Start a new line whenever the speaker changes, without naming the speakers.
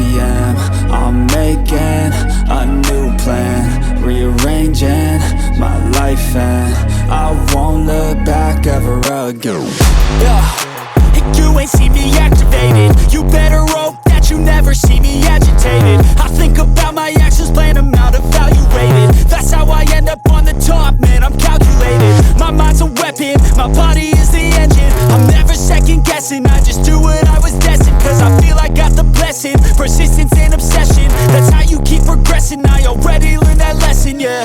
a.m. I'm making a new plan, rearranging my life, and I won't look back ever again.
You ain't see me activated. You better hope that you never see me agitated. I think about my actions, plan them out, evaluated. That's how I end up on the top, man, I'm calculated. My mind's a weapon, my body is the engine. I'm never second guessing, I just do what I was destined. Cause I feel I got the blessing, persistence and obsession. That's how you keep progressing, I already learned that lesson, yeah.